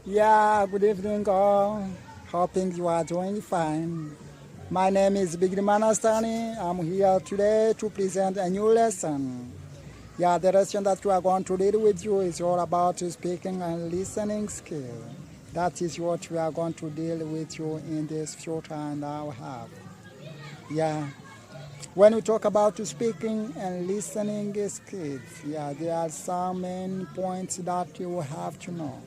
Yeah, good evening all. Hoping you are doing fine. My name is Bigri Manastani. I'm here today to present a new lesson. Yeah, the lesson that we are going to read with you is all about speaking and listening skill. That is what we are going to deal with you in this few time that we have. Yeah, when we talk about speaking and listening skills, yeah, there are some main points that you have to know.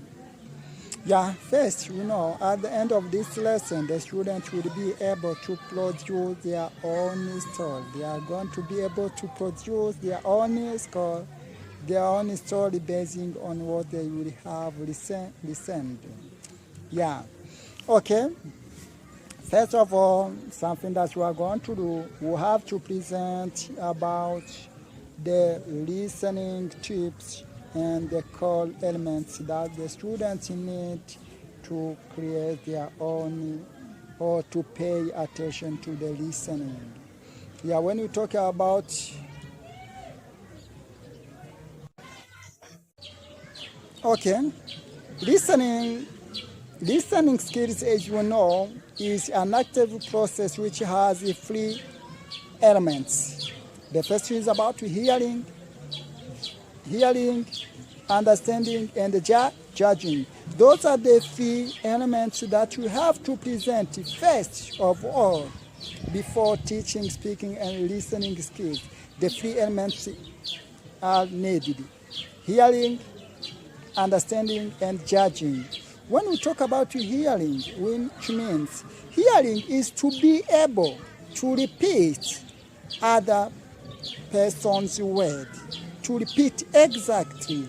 Yeah, first, at the end of this lesson, the students will be able to produce their own story. They are going to be able to produce their own story basing on what they will have listened. Yeah, okay. First of all, something that we are going to do, we have to present about the listening tips and the core elements that the students need to create their own or to pay attention to the listening. Yeah, when we talk about okay, listening listening skills, as you know, is an active process which has three elements. The first is about hearing, understanding, and judging. Those are the three elements that you have to present first of all before teaching speaking and listening skills. The three elements are needed: hearing, understanding, and judging. When we talk about hearing, which means hearing is to be able to repeat other person's word, to repeat exactly.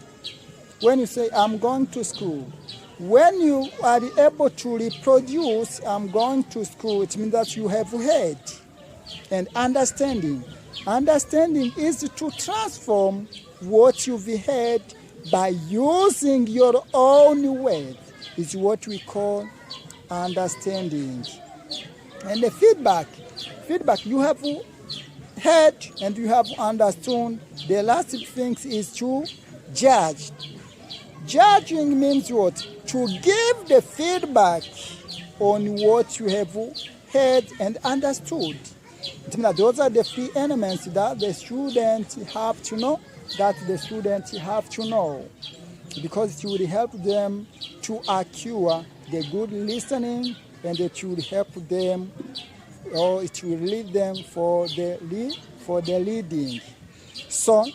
When you say, I'm going to school, when you are able to reproduce, I'm going to school, it means that you have heard. And understanding. Understanding is to transform what you've heard by using your own words. Is what we call understanding. And the feedback, you have heard and you have understood. The last thing is to judge. Judging means what? To give the feedback on what you have heard and understood. It means that those are the three elements that the students have to know, because it will help them to acquire the good listening, and it will help them, or it will lead them for the leading. So,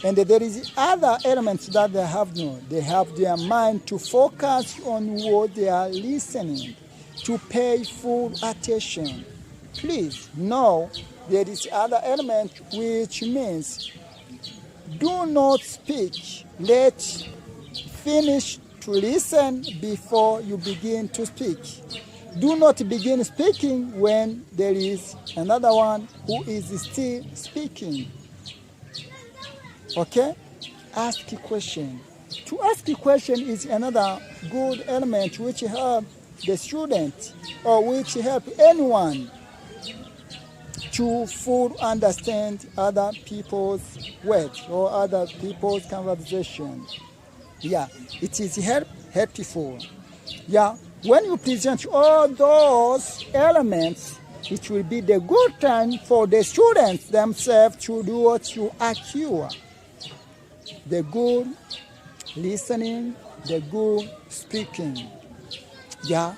and there is other elements that they have no. They have their mind to focus on what they are listening, to pay full attention. Please know there is other element, which means do not speak. Let finish to listen before you begin to speak. Do not begin speaking when there is another one who is still speaking. Okay? Ask a question. To ask a question is another good element which help the student, or which help anyone to fully understand other people's words or other people's conversation. Yeah, it is helpful. Yeah, when you present all those elements, it will be the good time for the students themselves to do what you acquire. The good listening, the good speaking. Yeah,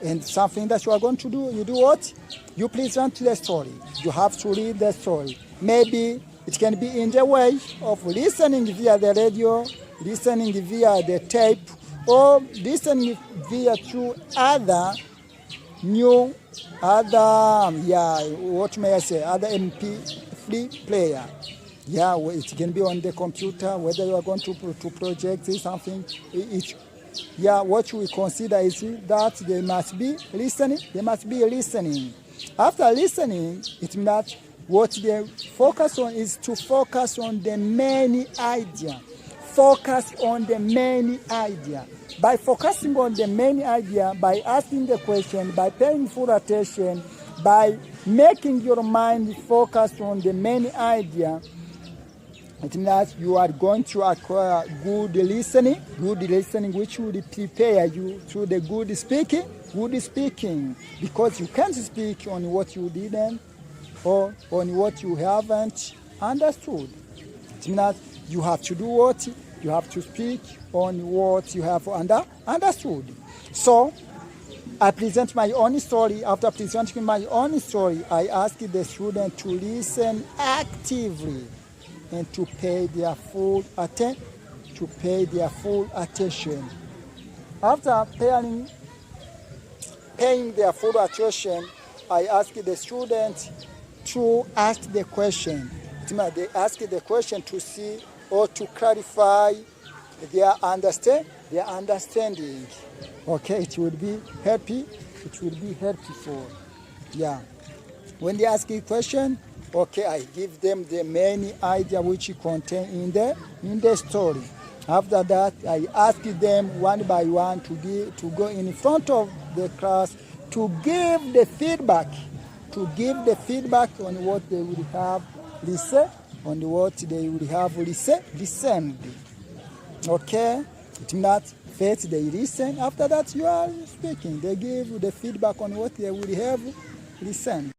and something that you are going to do, you do what? You present the story. You have to read the story. Maybe it can be in the way of listening via the radio, listening via the tape, or listening via through other other MP3 player. Yeah, it can be on the computer, whether you are going to project something. What we consider is that they must be listening. After listening, it means that what they focus on is to focus on the main idea. Focus on the main idea. By focusing on the main idea, by asking the question, by paying full attention, by making your mind focus on the main idea, It means that you are going to acquire good listening which will prepare you to the good speaking, because you can't speak on what you didn't or on what you haven't understood. It means that you have to do what? You have to speak on what you have understood. So, I present my own story. After presenting my own story, I ask the student to listen actively and to pay their full attention. After paying their full attention, I ask the student to ask the question. They ask the question to see or to clarify their understanding. Okay, it would be helpful. Yeah. When they ask a question, okay, I give them the main idea which contained in the story. After that, I ask them one by one to go in front of the class to give the feedback on what they would have listened. Okay? It means that first they listen, after that you are speaking. They give the feedback on what they would have listened.